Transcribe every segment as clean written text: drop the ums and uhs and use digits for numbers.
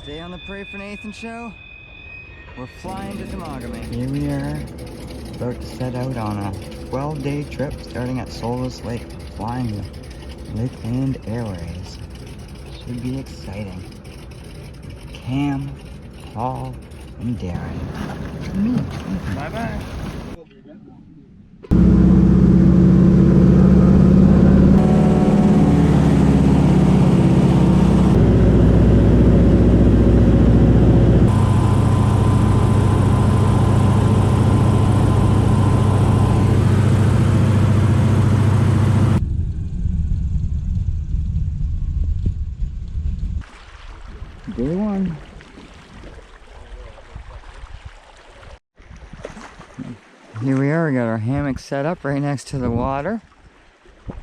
Stay on the Pray for Nathan show. We're flying to Temagami. Here we are, about to set out on a 12-day trip starting at Solace Lake, flying the Lakeland Airways. Should be exciting. Cam, Paul, and Darren. Me. Bye-bye. Day one. Here we are, we got our hammock set up right next to the water.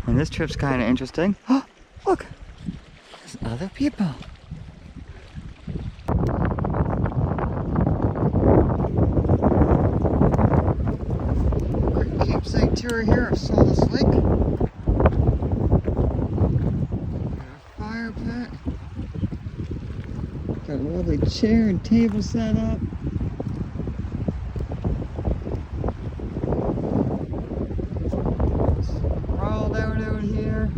And this trip's kind of interesting. Oh, look! There's other people. Quick campsite tour here of Solace Lake. Got a fire pit. Got a lovely chair and table set up. Sprawled out here.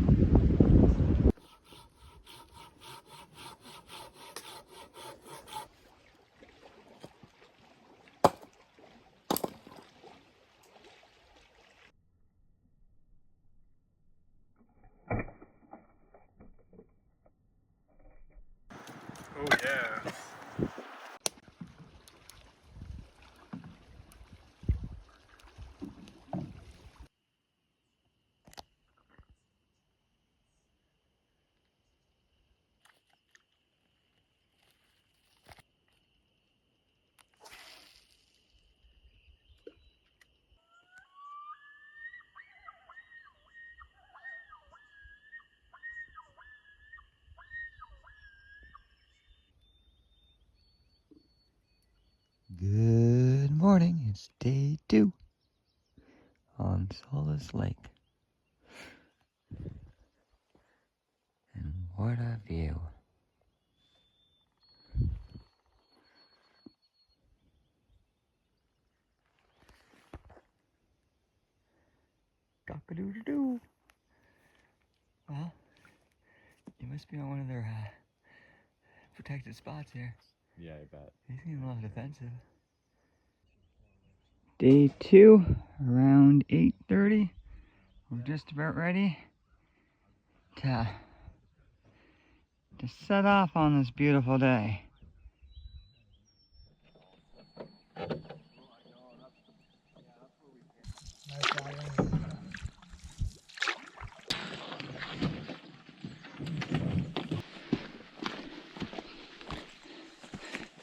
Oh yeah. Good morning, it's day 2 on Solace Lake. And what a view. Cock-a-doodle-doo. Well, you must be on one of their protected spots here. Yeah, I bet. They seem a little defensive. Day 2, around 8:30. We're just about ready to set off on this beautiful day.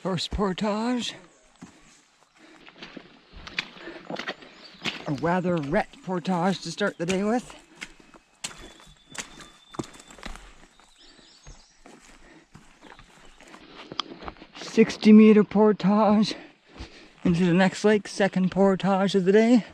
First portage. A rather wet portage to start the day with. "60-meter portage into the next lake, second portage of the day.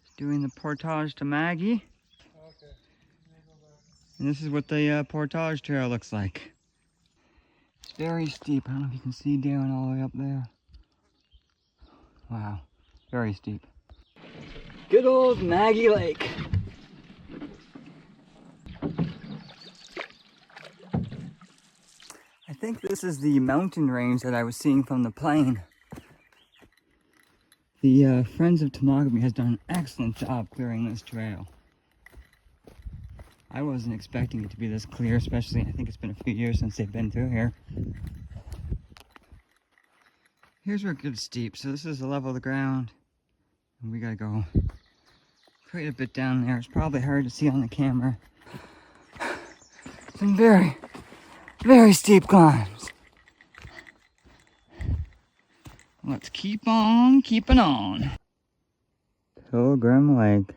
Just doing the portage to Maggie. And this is what the portage trail looks like. It's very steep. I don't know if you can see down all the way up there. Wow, very steep. Good old Maggie Lake. I think this is the mountain range that I was seeing from the plane. The Friends of Temagami has done an excellent job clearing this trail. I wasn't expecting it to be this clear, especially I think it's been a few years since they've been through here. Here's where it gets steep. So this is the level of the ground. And we gotta go quite a bit down there. It's probably hard to see on the camera. Some very, very steep climbs. Let's keep on keeping on. Pilgrim Lake.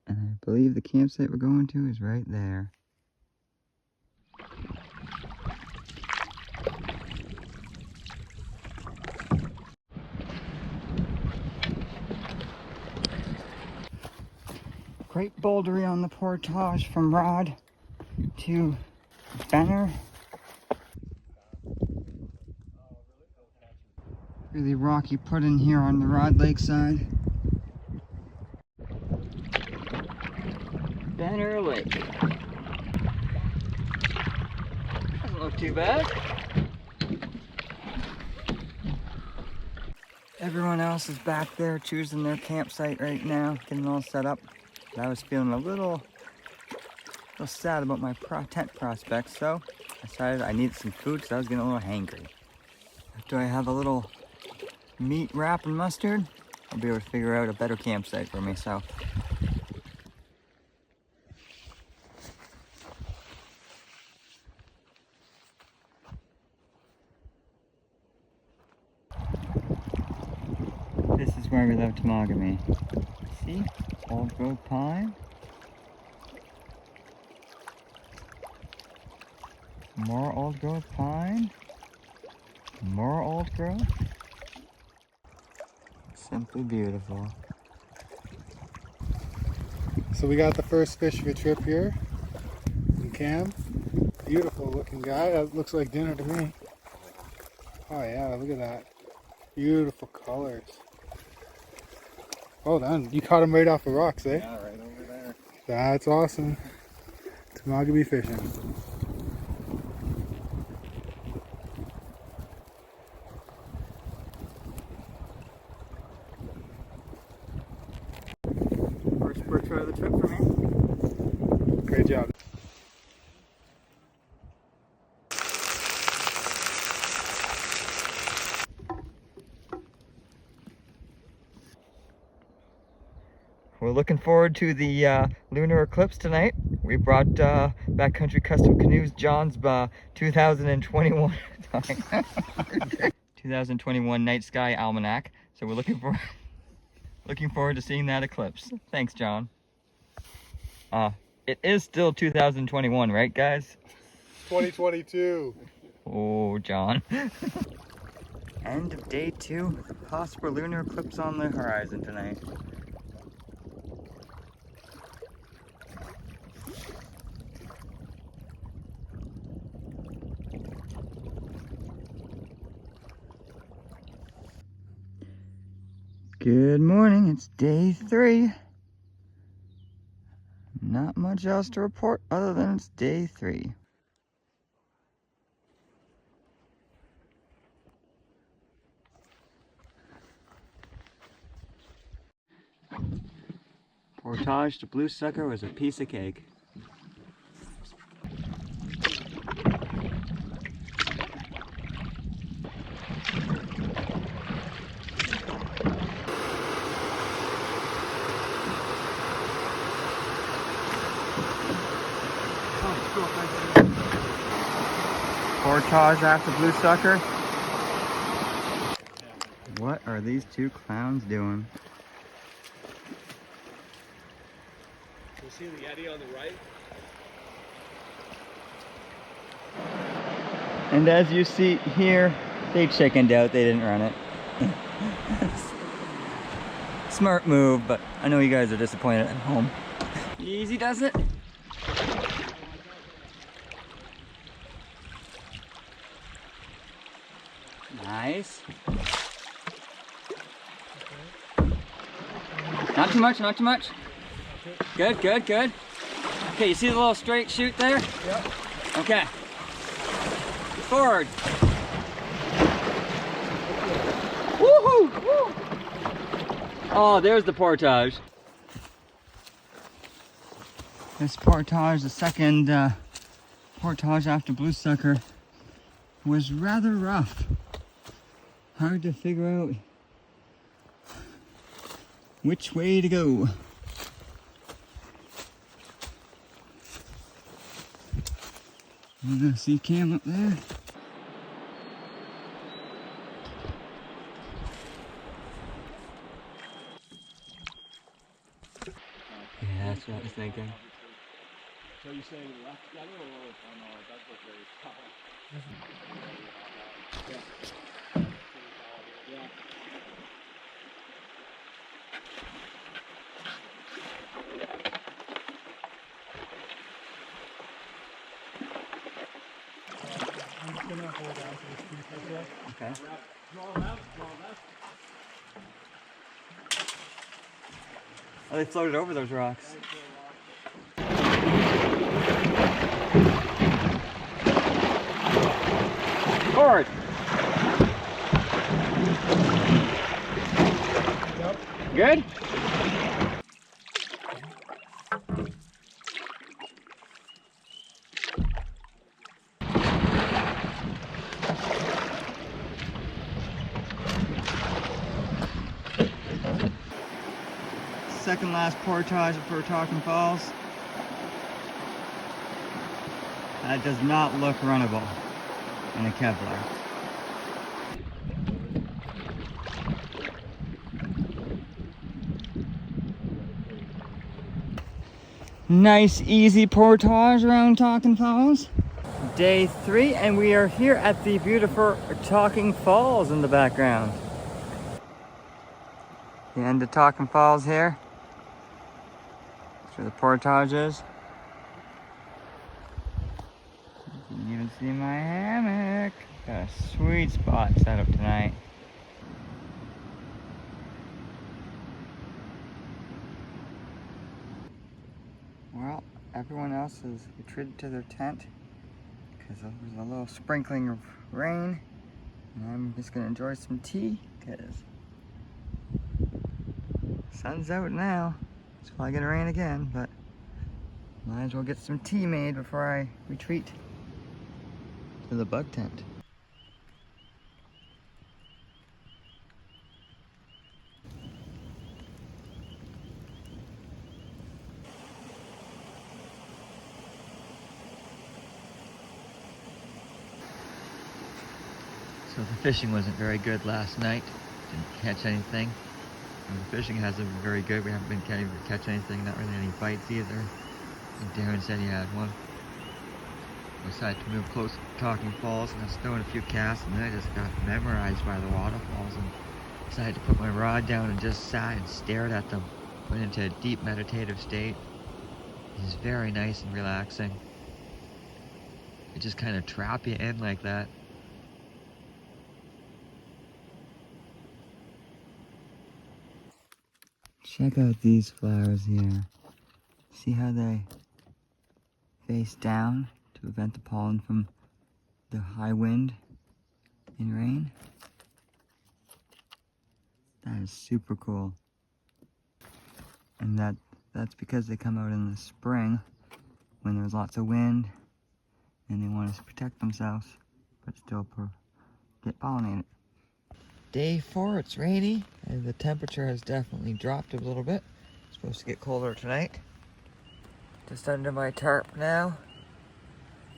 And I believe the campsite we're going to is right there. Great bouldery on the portage from Rod to Benner. Really rocky pudding here on the Rod Lake side. Benner Lake. Doesn't look too bad. Everyone else is back there choosing their campsite right now, getting all set up. I was feeling a little sad about my tent prospects, so I decided I needed some food because I was getting a little hangry. After I have a little meat wrap and mustard, I'll be able to figure out a better campsite for myself. This is where we love Temagami. See? Old growth pine. More old growth pine. More old growth. Simply beautiful. So we got the first fish of the trip here in Cam. Beautiful looking guy. That looks like dinner to me. Oh yeah, look at that. Beautiful colors. Oh, then you caught him right off the rocks, eh? Yeah, right over there. That's awesome. Temagami fishing. First perch of the trip for me. Great job. We're looking forward to the lunar eclipse tonight. We brought Backcountry Custom Canoes John's 2021 2021 Night Sky Almanac. So we're looking forward to seeing that eclipse. Thanks, John. It is still 2021, right, guys? 2022. Oh, John. End of day 2. Possible lunar eclipse on the horizon tonight. Good morning, it's day 3. Not much else to report other than it's day 3. Portage to Blue Sucker was a piece of cake. Portage after Blue Sucker. What are these two clowns doing? You see the Yeti on the right? And as you see here, they chickened out, they didn't run it. Smart move, but I know you guys are disappointed at home. Easy does it. Nice. Not too much, not too much. Good, good, good. Okay, you see the little straight shoot there? Yep. Okay. Forward. Woohoo! Woo! Oh, there's the portage. This portage, the second portage after Blue Sucker, was rather rough. Hard to figure out which way to go. See Cam up there? Yeah, that's what I was thinking. So you're saying left? Yeah, no, that's what they Yeah. go down to this creek right there. Okay. Draw left, draw left. Oh, they floated over those rocks. Forward. Yep. Good? Second last portage before Talking Falls. That does not look runnable in a Kevlar. Nice easy portage around Talking Falls. Day 3, and we are here at the beautiful Talking Falls in the background. The end of Talking Falls here. That's where the portage is. You can even see my hammock. Got a sweet spot set up tonight. Well, everyone else has retreated to their tent because there was a little sprinkling of rain, and I'm just gonna enjoy some tea because sun's out now. It's probably gonna rain again, but might as well get some tea made before I retreat to the bug tent. So the fishing wasn't very good last night. Didn't catch anything. And the fishing hasn't been very good. We haven't been able to catch anything, not really any bites either. And Darren said he had one. I decided to move close to Talking Falls, and I was throwing a few casts, and then I just got memorized by the waterfalls and decided to put my rod down and just sat and stared at them. Went into a deep meditative state. It was very nice and relaxing. It just kind of trap you in like that. Check out these flowers here. See how they face down to prevent the pollen from the high wind and rain? That is super cool. And that's because they come out in the spring when there's lots of wind and they want to protect themselves but still get pollinated. Day 4, it's rainy and the temperature has definitely dropped a little bit. It's supposed to get colder tonight. Just under my tarp now,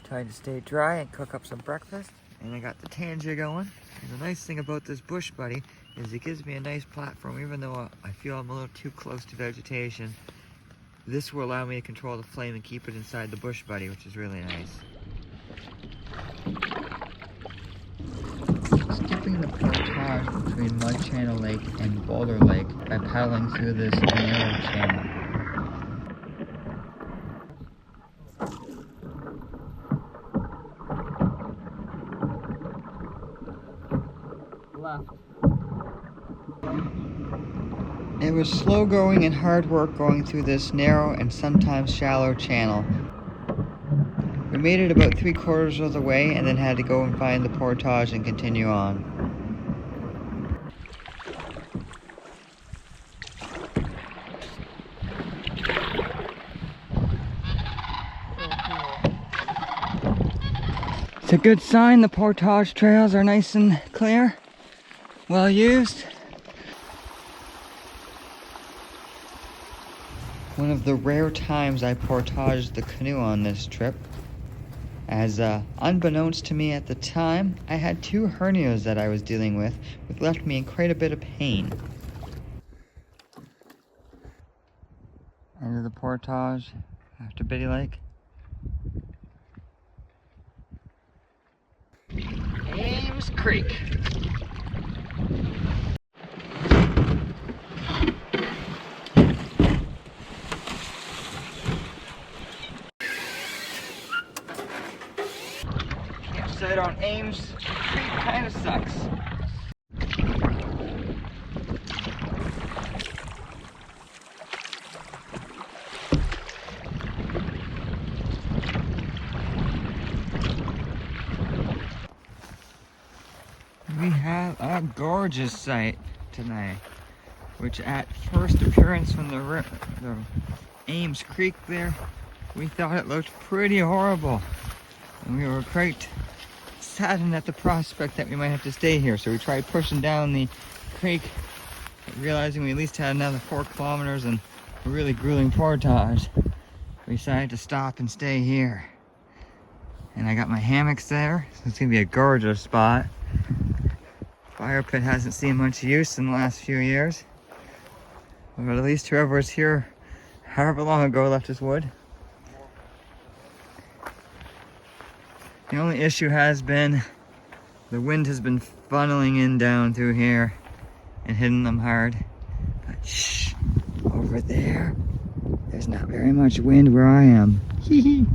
trying to stay dry and cook up some breakfast. And I got the Tanja going. And the nice thing about this bush buddy is it gives me a nice platform. Even though I feel I'm a little too close to vegetation, this will allow me to control the flame and keep it inside the bush buddy, which is really nice. Skipping the portage between Mud Channel Lake and Boulder Lake by paddling through this narrow channel. Left. It was slow going and hard work going through this narrow and sometimes shallow channel. We made it about 3/4 of the way and then had to go and find the portage and continue on. It's a good sign the portage trails are nice and clear, well used. One of the rare times I portaged the canoe on this trip, as unbeknownst to me at the time, I had 2 hernias that I was dealing with, which left me in quite a bit of pain. End of the portage after Biddy Lake. Ames Creek. Campsite on Ames kind of sucks. We have a gorgeous sight tonight, which at first appearance from the Ames Creek there, we thought it looked pretty horrible. And we were quite saddened at the prospect that we might have to stay here. So we tried pushing down the creek, realizing we at least had another 4 kilometers and a really grueling portage. We decided to stop and stay here. And I got my hammocks there, so it's gonna be a gorgeous spot. Fire pit hasn't seen much use in the last few years. But at least whoever was here however long ago left us wood. The only issue has been the wind has been funneling in down through here and hitting them hard. But shh, over there, there's not very much wind where I am. Hee hee.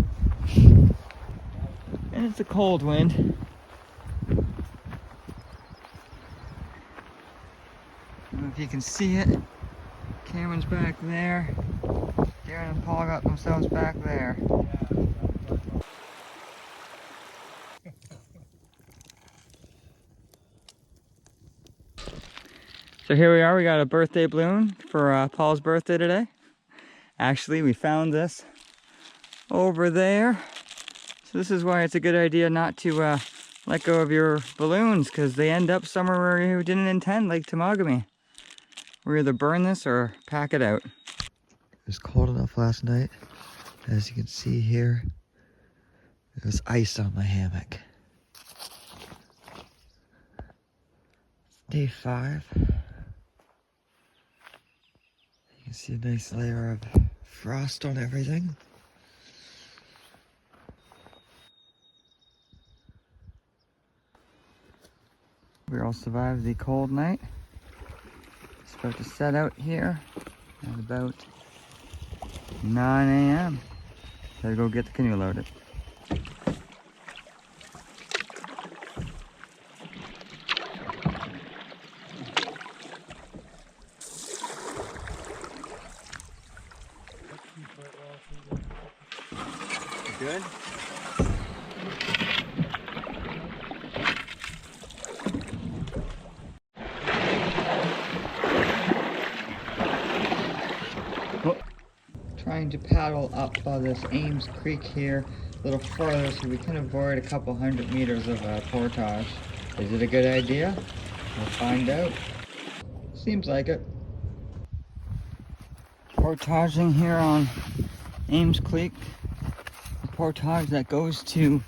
And it's a cold wind. I don't know if you can see it. Cameron's back there. Darren and Paul got themselves back there. So here we are, we got a birthday balloon for Paul's birthday today. Actually, we found this over there. So this is why it's a good idea not to let go of your balloons, because they end up somewhere where you didn't intend, like Temagami. We either burn this or pack it out. It was cold enough last night. As you can see here, there's ice on my hammock. Day 5. You can see a nice layer of frost on everything. We all survived the cold night. It's about to set out here at about 9 a.m. Gotta go get the canoe loaded. Good? Trying to paddle up this Ames Creek here a little further so we can avoid a couple 100 meters of portage. Is it a good idea? We'll find out. Seems like it. Portaging here on Ames Creek. The portage that goes to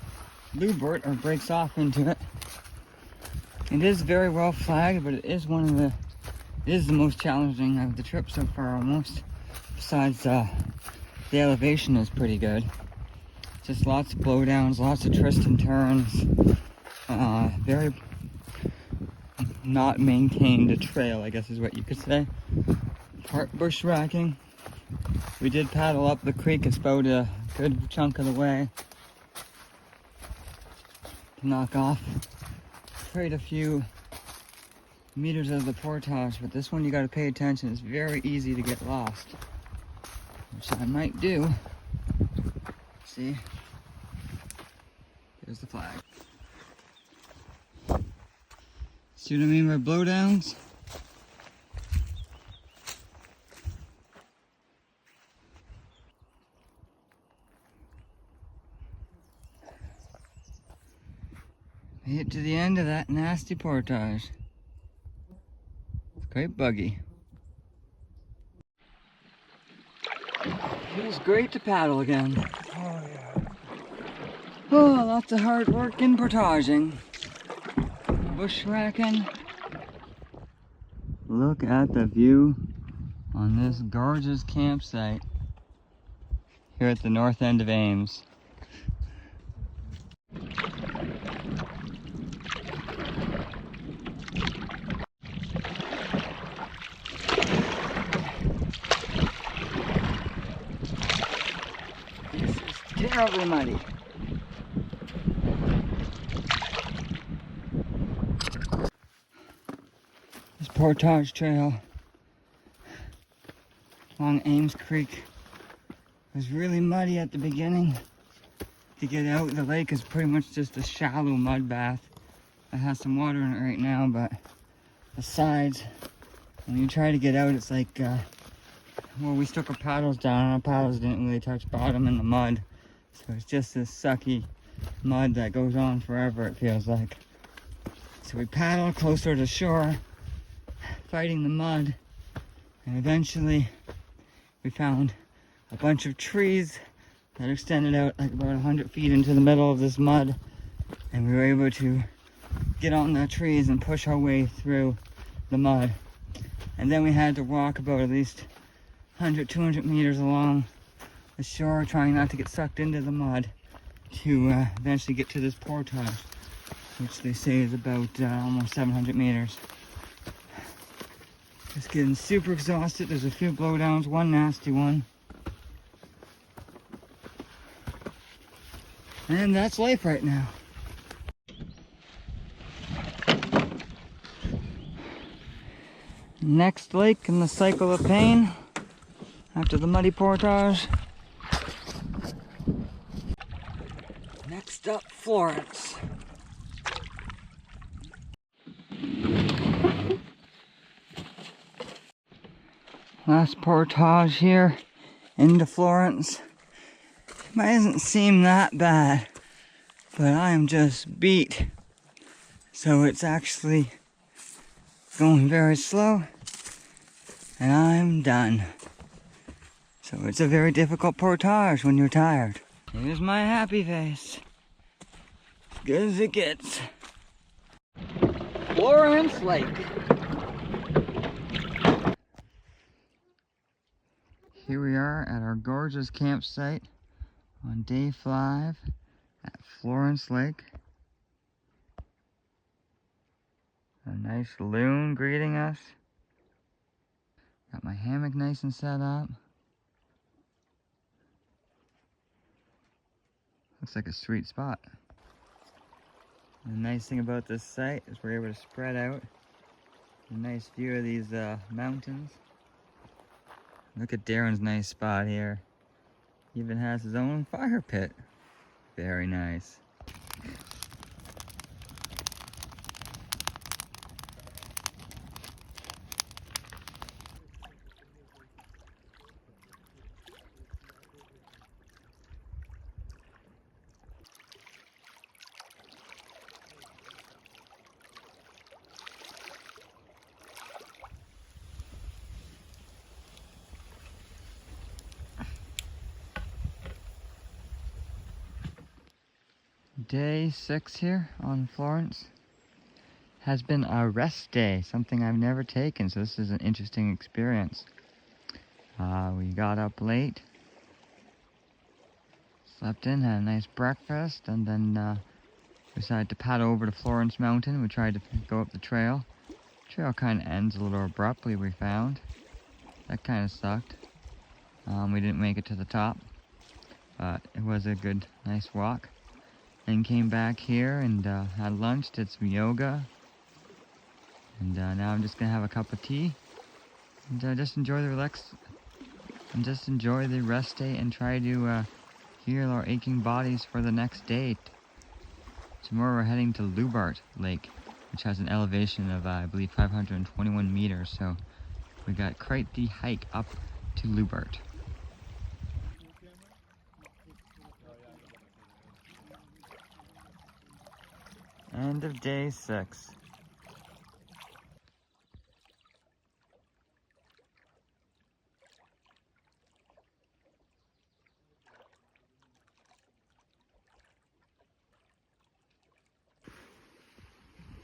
Lubert or breaks off into it. It is very well flagged, but it is the most challenging of the trip so far almost. Besides, the elevation is pretty good. Just lots of blowdowns, lots of twists and turns. Very not maintained trail, I guess is what you could say. Part bushwhacking. We did paddle up the creek. It's about a good chunk of the way to knock off quite a few meters of the portage, but this one you got to pay attention. It's very easy to get lost, which I might do. See, there's the flag. See what I mean by blowdowns? Made it to the end of that nasty portage. It's quite buggy. Feels great to paddle again. Oh yeah. Oh, lots of hard work in portaging. Bushwhacking. Look at the view on this gorgeous campsite here at the north end of Ames. Terribly muddy. portage trail along Ames Creek. It was really muddy at the beginning. To get out, the lake is pretty much just a shallow mud bath. It has some water in it right now, but the sides, when you try to get out, it's like, well, we stuck our paddles down and our paddles didn't really touch bottom in the mud. So it's just this sucky mud that goes on forever, it feels like. So we paddled closer to shore, fighting the mud, and eventually we found a bunch of trees that extended out like about 100 feet into the middle of this mud, and we were able to get on the trees and push our way through the mud. And then we had to walk about at least 100, 200 meters along the shore, trying not to get sucked into the mud, to eventually get to this portage, which they say is about almost 700 meters. Just getting super exhausted. There's a few blowdowns, one nasty one. And that's life right now. Next lake in the cycle of pain after the muddy portage. Next up, Florence. Last portage here into Florence. It doesn't seem that bad, but I am just beat. So it's actually going very slow, and I'm done. So it's a very difficult portage when you're tired. Here's my happy face. As good as it gets. Florence Lake. Here we are at our gorgeous campsite on day 5 at Florence Lake. A nice loon greeting us. Got my hammock nice and set up. Looks like a sweet spot. The nice thing about this site is we're able to spread out. A nice view of these mountains. Look at Darren's nice spot here. He even has his own fire pit. Very nice. Day 6 here on Florence has been a rest day, something I've never taken, so this is an interesting experience. We got up late, slept in, had a nice breakfast, and then decided to paddle over to Florence Mountain. We tried to go up the trail. The trail kind of ends a little abruptly, we found. That kind of sucked. We didn't make it to the top, but it was a good, nice walk. Then came back here and had lunch, did some yoga, and now I'm just gonna have a cup of tea and just enjoy the rest day and try to heal our aching bodies for the next day. Tomorrow we're heading to Lubart Lake, which has an elevation of I believe 521 meters, so we got quite the hike up to Lubart. End of day 6.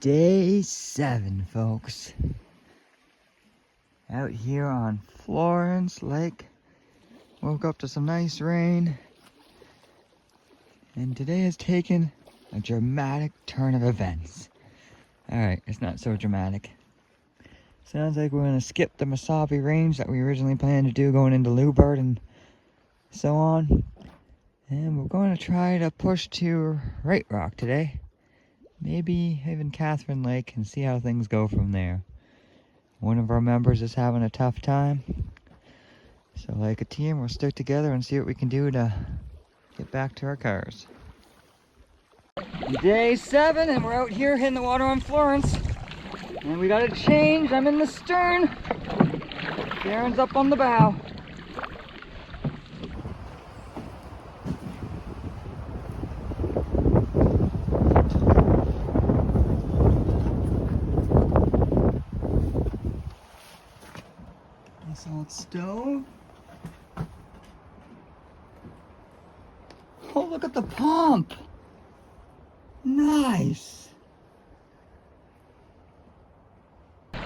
Day 7, folks. Out here on Florence Lake. Woke up to some nice rain. And today has taken a dramatic turn of events. Alright, it's not so dramatic. Sounds like we're going to skip the Mesabi Range that we originally planned to do going into Lubart and so on. And we're going to try to push to Right Rock today. Maybe even Catherine Lake and see how things go from there. one of our members is having a tough time. So like a team, we'll stick together and see what we can do to get back to our cars. Day 7 and we're out here hitting the water on Florence. And we gotta change. I'm in the stern. Darren's up on the bow. Nice old stove. Oh, look at the pump. Nice. Oh,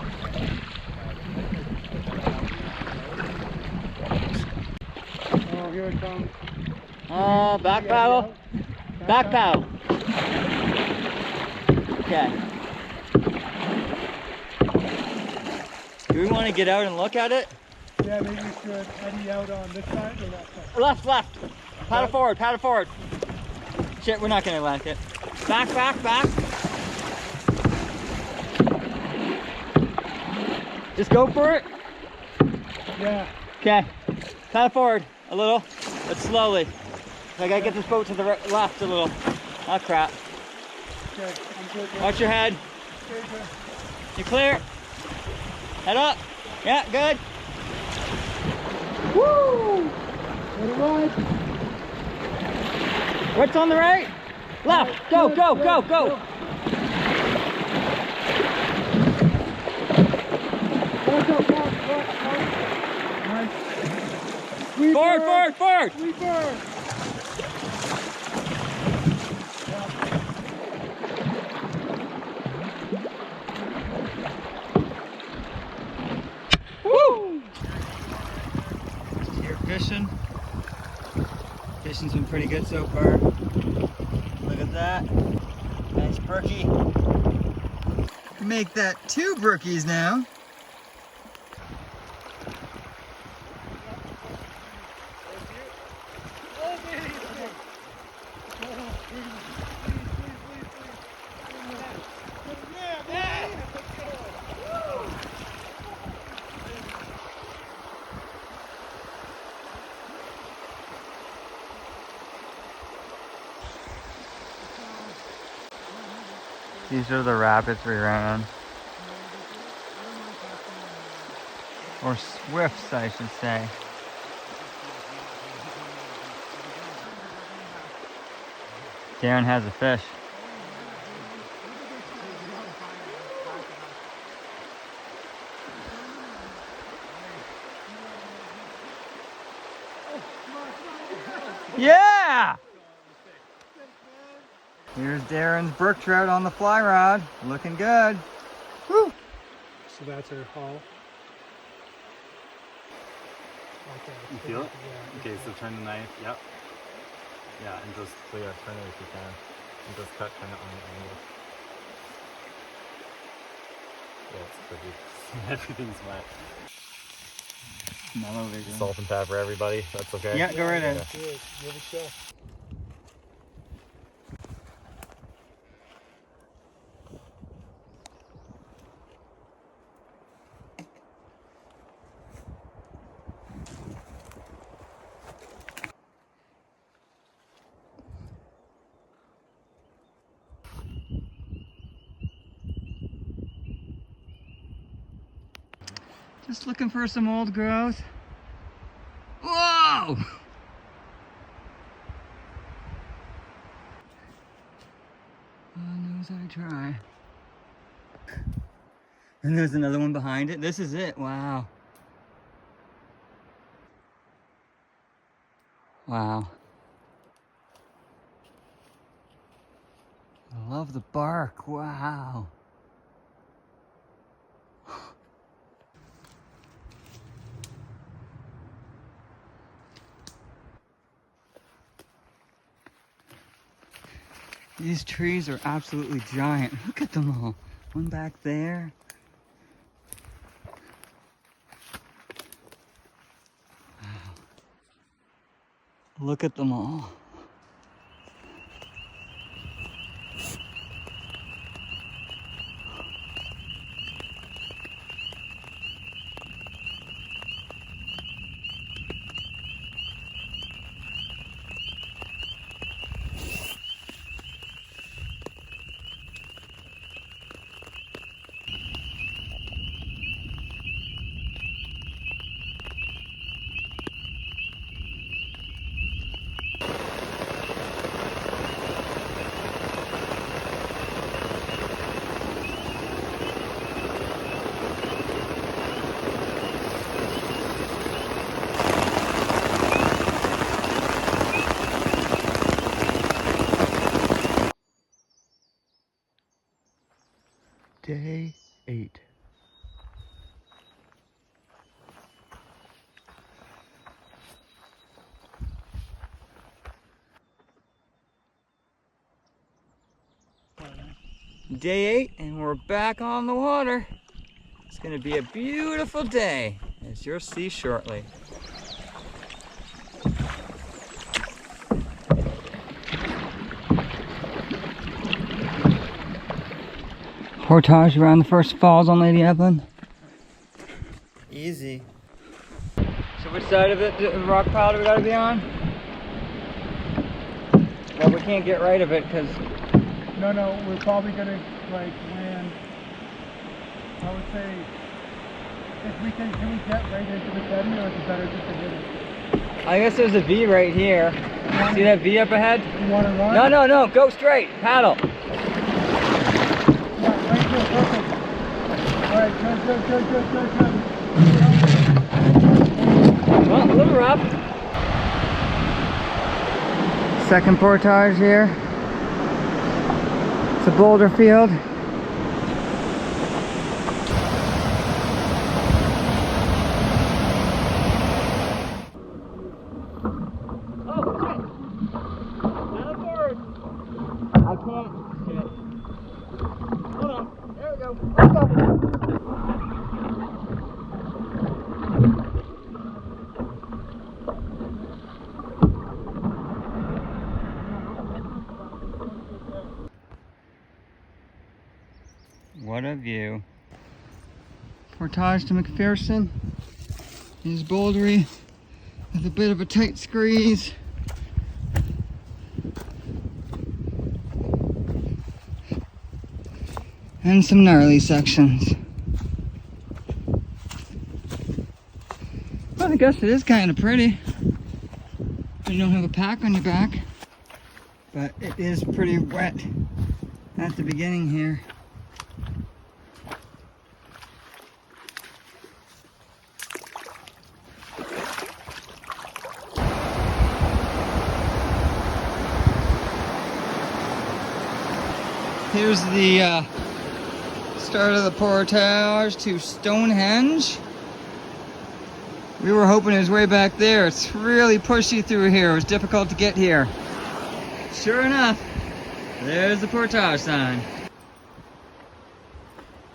here it comes. Back paddle. Back paddle. Okay. Do we want to get out and look at it? Yeah, maybe we should eddy out on this side or that side. Left, left. Paddle forward, paddle forward. Shit, we're not gonna like it. Back, back, back. Just go for it. Yeah. Okay. Paddle forward a little, but slowly. I gotta get this boat to the left a little. Oh crap. Okay, I'm good. Watch your head. Okay, good. You clear? Head up. Yeah, good. Woo! What a ride. What's on the right? Left. Go, Good, go, good, go, go. Go, go, go, go. Nice. Sweeper. Forward, forward, forward. Sweeper. Woo! Here fishing. Fishing's been pretty good so far. Look at that. Nice brookie. Make that 2 brookies now. These are the rapids we ran. Or swifts, I should say. Darren has a fish. Yeah! Here's Darren's brook trout on the fly rod. Looking good. Woo! So that's our haul. Okay. You feel it? Yeah. Okay, so turn the knife. Yep. Yeah, and just clear. Turn it if you can. And just cut kind of on the angle. Yeah, it's pretty. Everything's wet. Mellow vision. Salt and pepper, everybody. That's okay. Yeah, go right in. Good. Give it a shot. Just looking for some old growth. Whoa! Knows I try. And there's another one behind it. This is it. Wow. Wow. I love the bark. Wow. These trees are absolutely giant. Look at them all. One back there. Wow. Look at them all. 8. Day 8 and we're back on the water. It's gonna be a beautiful day, as you'll see shortly. Portage around the first falls on Lady Evelyn. Easy. So which side of the rock pile do we gotta be on? Well, we can't get right of it because... No, we're probably gonna like land. I would say, if we can we get right into the bend, or is it better just to hit it? I guess there's a V right here. See that V up ahead? You want to run? No, go straight, paddle. Yeah, right here, perfect. Alright, good. Well, a little rough. Second portage here. It's a boulder field. I can't. Shit. Hold on. There we go. Let's go. What a view. Portage to McPherson is bouldery with a bit of a tight squeeze. And some gnarly sections. Well, I guess it is kind of pretty. You don't have a pack on your back. But it is pretty wet at the beginning here. Here's the start of the portage to Stonehenge. We were hoping it was way back there. It's really pushy through here. It was difficult to get here. Sure enough, there's the portage sign.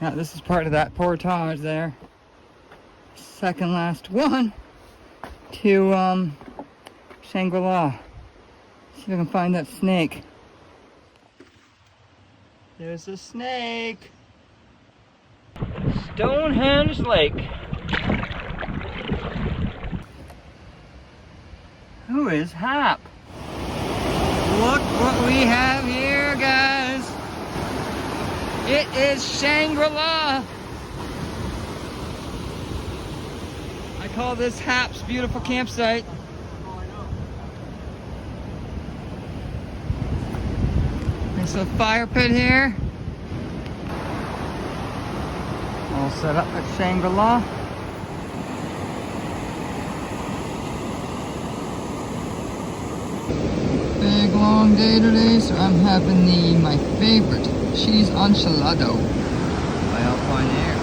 Now this is part of that portage there. Second last one to Shangri. See if I can find that snake. There's a snake. Stonehenge Lake. Who is Hap? Look what we have here, guys. It is Shangri-La. I call this Hap's beautiful campsite. There's a fire pit here. All set up at Shangri-La. Big long day today, so I'm having my favorite cheese enchilado by Alpine Air.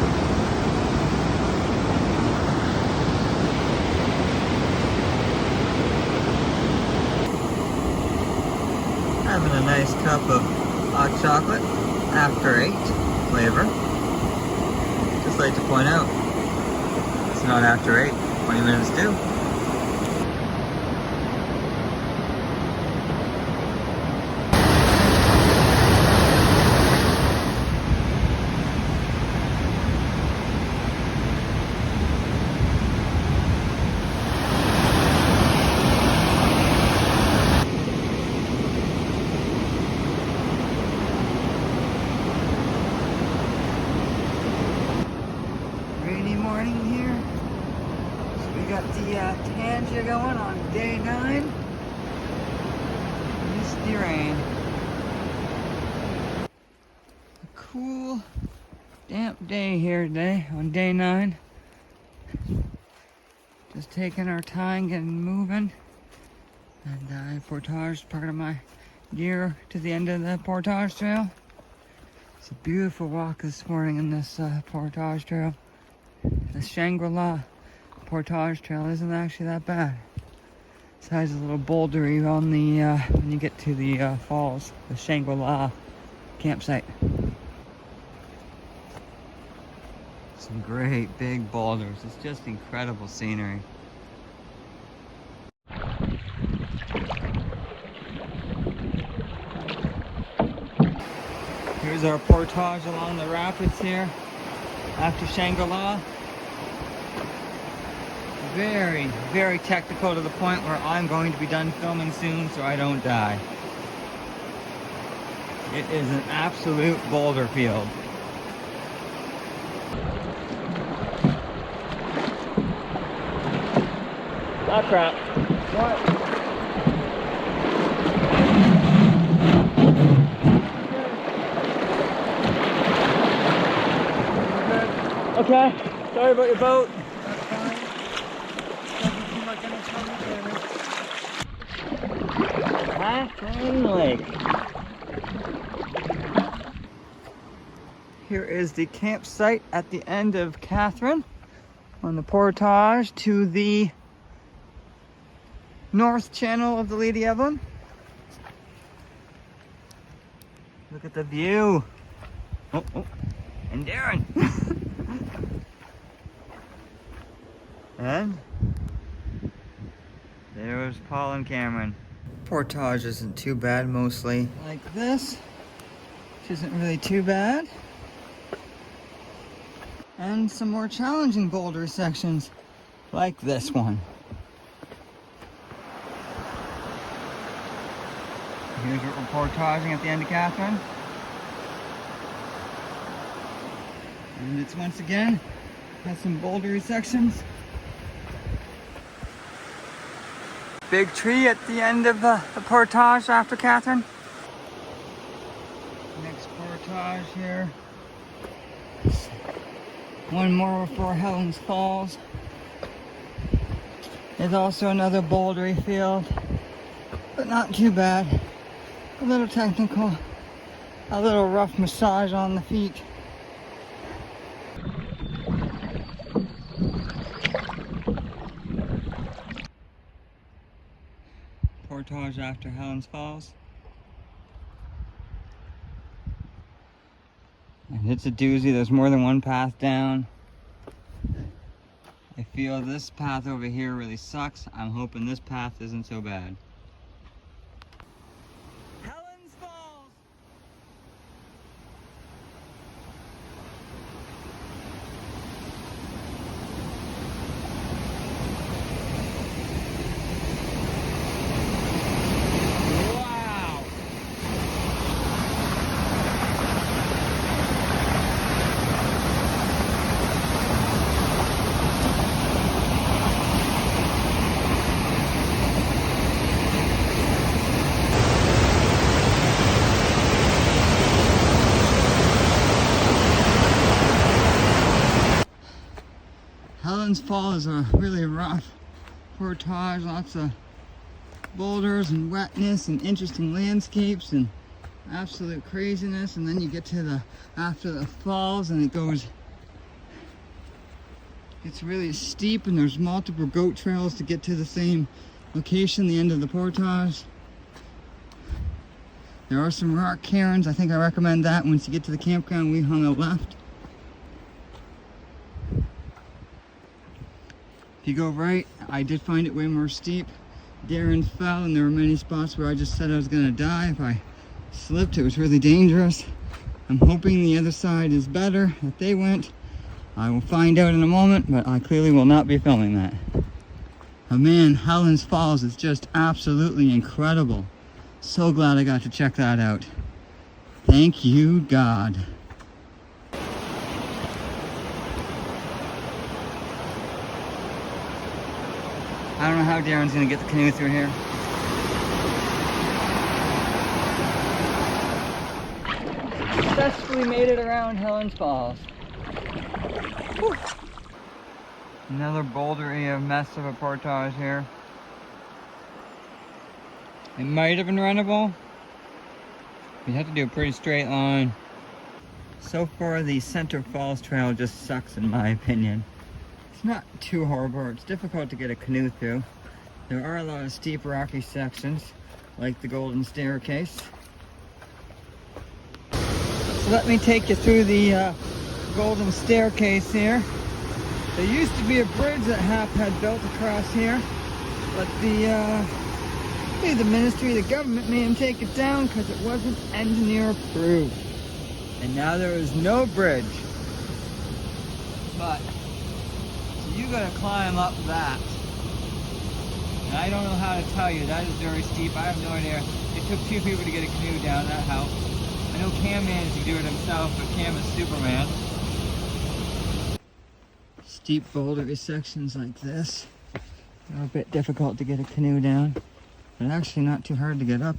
Having a nice cup of hot chocolate after 8 flavor. Just like to point out, it's not after 8, 20 minutes due. Tanja going on day 9. Misty rain. A cool, damp day here today on day 9. Just taking our time, getting moving. And I portaged part of my gear to the end of the portage trail. It's a beautiful walk this morning in this portage trail. The Shangri portage trail isn't actually that bad. Besides a little bouldery on the when you get to the falls, the Shangri campsite. Some great big boulders. It's just incredible scenery. Here's our portage along the rapids here after Shangri-La. Very, very technical to the point where I'm going to be done filming soon so I don't die. It is an absolute boulder field. Stop trap. What? Okay, sorry about your boat. That's fine. Doesn't seem like any trouble damage. Florence Lake. Here is the campsite at the end of Catherine on the portage to the north channel of the Lady Evelyn. Look at the view. Oh, and Darren. And there's Paul and Cameron. Portage isn't too bad, mostly like this, which isn't really too bad. And some more challenging boulder sections, like this one. Here's what we're portaging at the end of Catherine. And it's once again has some bouldery sections. Big tree at the end of the portage after Catherine. Next portage here. One more before Helen's Falls. There's also another bouldery field, but not too bad. A little technical, a little rough massage on the feet. Portage after Helen's Falls. And it's a doozy, there's more than one path down. I feel this path over here really sucks. I'm hoping this path isn't so bad. Helen's Falls! Wow! Helen's Falls is a really rough portage, lots of boulders and wetness and interesting landscapes and absolute craziness, and then you get to the after the falls and it's really steep, and there's multiple goat trails to get to the same location, the end of the portage. There are some rock cairns. I think I recommend that. Once you get to the campground, we hung a left. If you go right, I did find it way more steep. Darren fell, and there were many spots where I just said I was gonna die if I slipped. It was really dangerous. I'm hoping the other side is better that they went. I will find out in a moment, but I clearly will not be filming that. But man, Helen's Falls is just absolutely incredible. So glad I got to check that out. Thank you, God. I don't know how Darren's gonna get the canoe through here. Successfully made it around Helen's Falls. Whew. Another bouldery mess of a portage here. It might have been runnable. You have to do a pretty straight line. So far, the Center Falls Trail just sucks in my opinion. It's not too horrible. It's difficult to get a canoe through. There are a lot of steep, rocky sections, like the Golden Staircase. So let me take you through the Golden Staircase here. There used to be a bridge that HAP had built across here, but the ministry, the government made him take it down because it wasn't engineer approved. And now there is no bridge. But, so you gotta climb up that. And I don't know how to tell you, that is very steep. I have no idea. It took 2 people to get a canoe down, that helped. I know Cam managed to do it himself, but Cam is Superman. Steep bouldery sections like this are a bit difficult to get a canoe down, but actually not too hard to get up.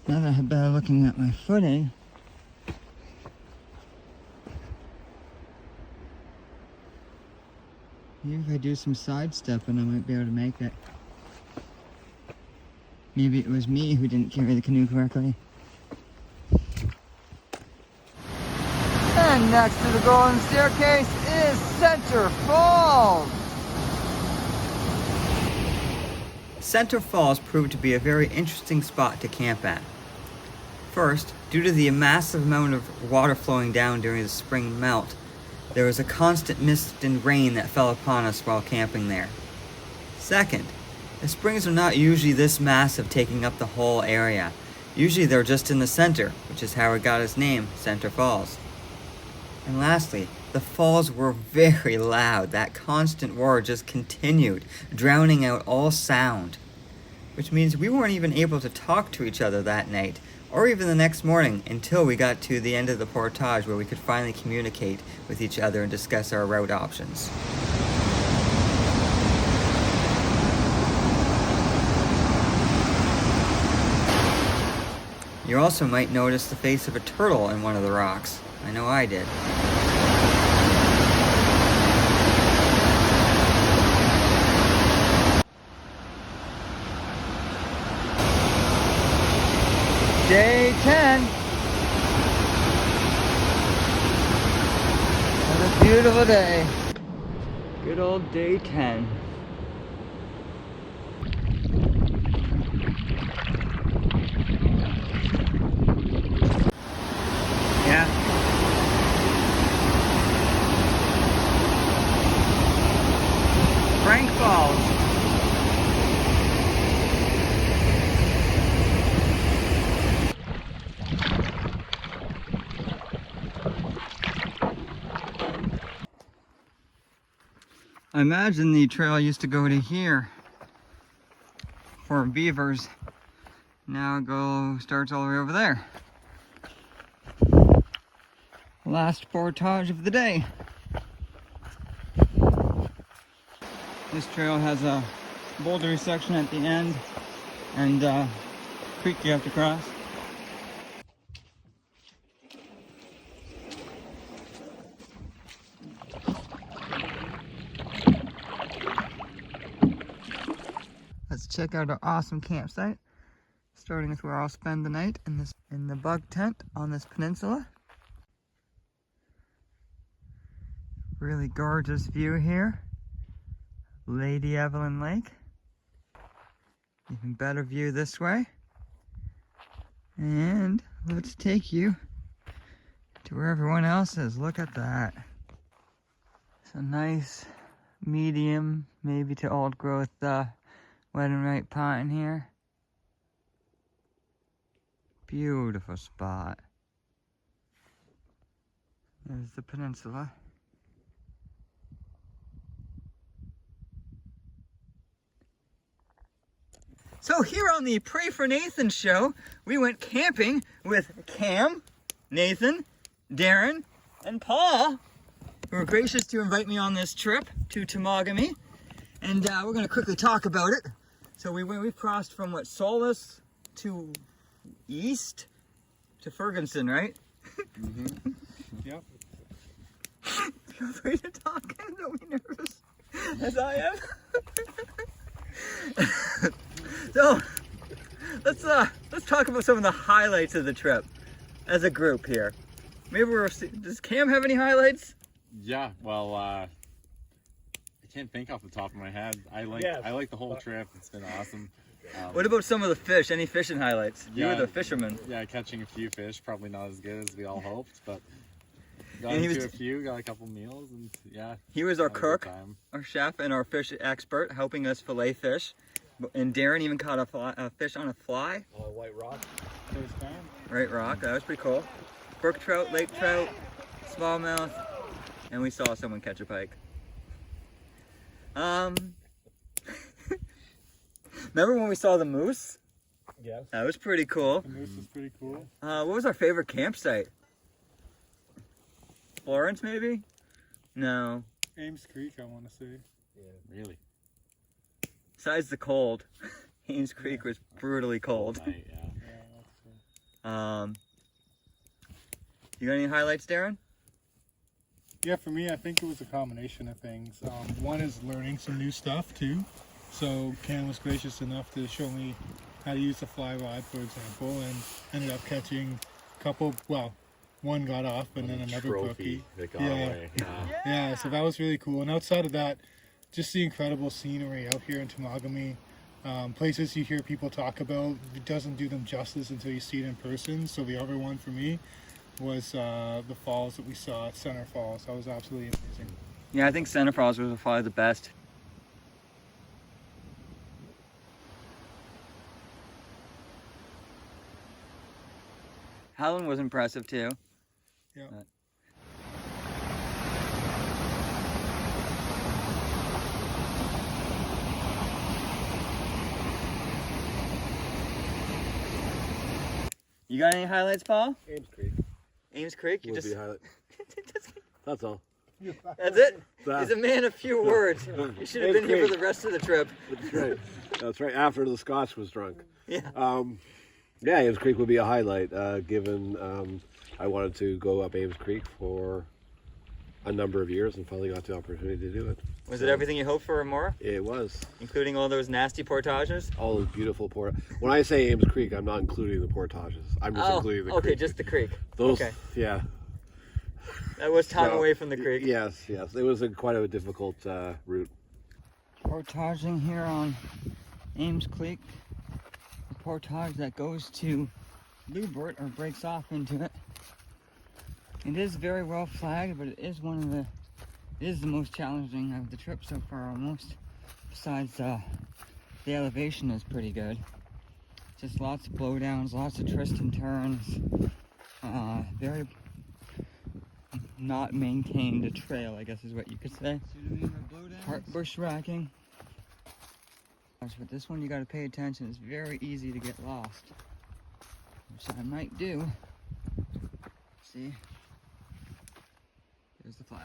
Now that I have better looking at my footing, maybe if I do some sidestepping, I might be able to make it. Maybe it was me who didn't carry the canoe correctly. And next to the Golden Staircase is Center Falls. Center Falls proved to be a very interesting spot to camp at. First, due to the massive amount of water flowing down during the spring melt, there was a constant mist and rain that fell upon us while camping there. Second, the springs are not usually this massive, taking up the whole area. Usually they're just in the center, which is how it got its name, Center Falls. And lastly, the falls were very loud. That constant roar just continued, drowning out all sound. Which means we weren't even able to talk to each other that night, or even the next morning, until we got to the end of the portage where we could finally communicate with each other and discuss our route options. You also might notice the face of a turtle in one of the rocks. I know I did. Day 10. What a beautiful day. Good old day 10. Yeah. Frank Falls. I imagine the trail used to go to here for beavers. Now it starts all the way over there. Last portage of the day. This trail has a bouldery section at the end and a creek you have to cross. Let's check out our awesome campsite, starting with where I'll spend the night in the bug tent on this peninsula. Really gorgeous view here. Lady Evelyn Lake. Even better view this way. And let's take you to where everyone else is. Look at that. It's a nice medium, maybe to old growth wet and ripe pine here. Beautiful spot. There's the peninsula. So here on the Pray for Nathan show, we went camping with Cam, Nathan, Darren, and Paul, who were gracious to invite me on this trip to Temagami. And we're going to quickly talk about it. So we crossed from Solace to east to Ferguson, right? Mm-hmm. Yep. Feel free to talk. Don't be nervous, as I am. So let's talk about some of the highlights of the trip as a group here. Maybe does Cam have any highlights? Yeah, well, I can't think off the top of my head. I like the whole trip. It's been awesome. What about some of the fish? Any fishing highlights? You Yeah. were the fisherman. Yeah, catching a few fish, probably not as good as we all hoped, but got And he into was- a few, got a couple meals, and yeah. He was our had a good cook, time. our chef, and our fish expert, helping us fillet fish. And Darren even caught a fish on a fly. White rock. First time. Right rock, that was pretty cool. Brook trout, lake trout, smallmouth, and we saw someone catch a pike. Remember when we saw the moose? Yes. That was pretty cool. The moose is pretty cool. What was our favorite campsite? Florence, maybe? No. Ames Creek, I want to say. Yeah, really. Besides the cold, Ames Creek was brutally cold. Night, yeah. Yeah, that's true. You got any highlights, Darren? Yeah, for me, I think it was a combination of things. One is learning some new stuff too. So Cam was gracious enough to show me how to use the fly rod, for example, and ended up catching a couple. Well, one got off, and then another brookie. That got Yeah. away. Yeah, so that was really cool. And outside of that, just the incredible scenery out here in Temagami. Places you hear people talk about, it doesn't do them justice until you see it in person. So the other one for me was the falls that we saw at Center Falls. That was absolutely amazing. Yeah, I think Center Falls was probably the best. Helen was impressive too. Yeah. You got any highlights, Paul? Ames Creek Ames Creek? You would just be a highlight. That's all. That's it? That- He's a man of few words. You should have Ames been here for Creek. the rest of the trip. That's right. That's right. After the Scotch was drunk. Yeah. Yeah, Ames Creek would be a highlight, given I wanted to go up Ames Creek for a number of years and finally got the opportunity to do it. Was it everything you hoped for and more? It was. Including all those nasty portages? All those beautiful When I say Ames Creek, I'm not including the portages. I'm just including the okay, creek. just the creek. Those, okay. yeah. That was time So, away from the creek. Yes, yes. It was quite a difficult route. Portaging here on Ames Creek. A portage that goes to Lubert or breaks off into it. It is very well flagged, but it is the most challenging of the trip so far almost. Besides the elevation is pretty good. Just lots of blowdowns, lots of twists and turns. Very not maintained trail, I guess is what you could say. Part bushwhacking. But this one you gotta pay attention. It's very easy to get lost. Which I might do. See? There's the flag.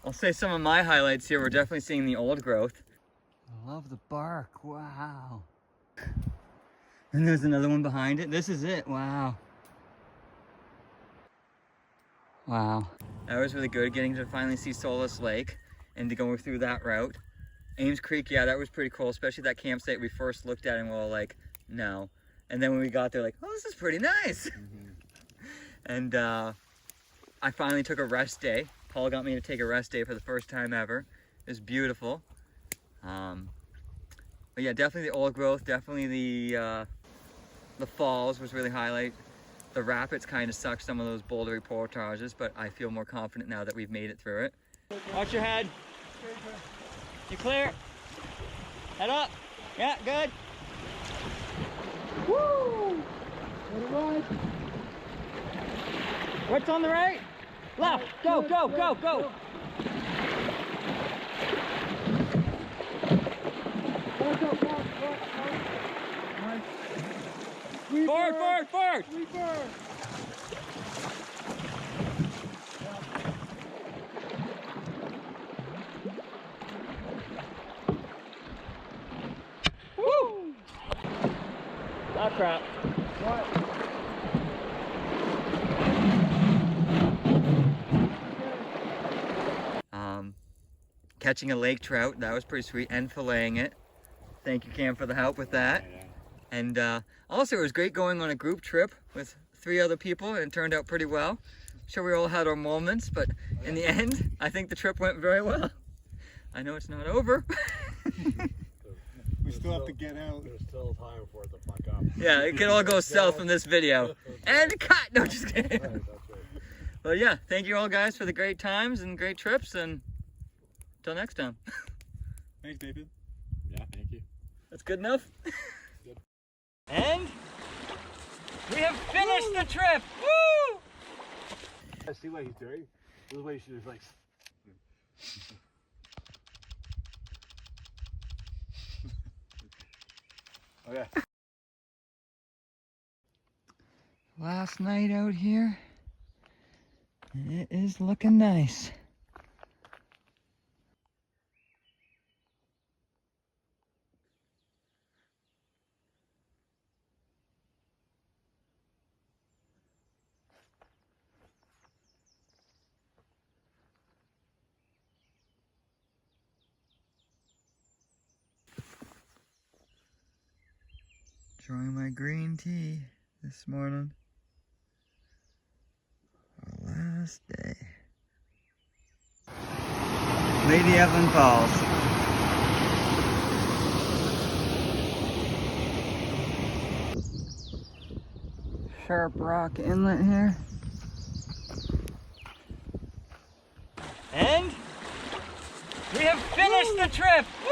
I'll say some of my highlights here. We're definitely seeing the old growth. I love the bark. Wow. And there's another one behind it. This is it. Wow. Wow. That was really good, getting to finally see Solace Lake and to go through that route. Ames Creek, yeah, that was pretty cool, especially that campsite we first looked at and we were like, no. And then when we got there, like, oh, this is pretty nice. And I finally took a rest day. Paul got me to take a rest day for the first time ever. It was beautiful. But yeah, definitely the old growth, definitely the falls was really highlight. The rapids kind of suck some of those bouldery portages, but I feel more confident now that we've made it through it. Watch your head. You clear? Head up. Yeah, good. Woo! What's on the right? Left. Go, go, go, go. Forward, forward, forward. Woo! Oh crap. Catching a lake trout, that was pretty sweet, and filleting it. Thank you, Cam, for the help with that. And also, it was great going on a group trip with 3 other people, and it turned out pretty well. I'm sure we all had our moments, but in the end, I think the trip went very well. I know it's not over. We still have to get out. There's still time for it to fuck up. Yeah, it could all go south from this video. And cut! No, just kidding. Right, that's right. Well, yeah, thank you all guys for the great times and great trips, and until next time. Thanks, David. Yeah, thank you. That's good enough? And we have finished the trip! Woo! I see what he's doing. This is what he should do. Like, okay. Last night out here, and it is looking nice. Enjoying my green tea this morning. Our last day. Lady Evelyn Falls. Sharp Rock Inlet here. And we have finished the trip! Woo!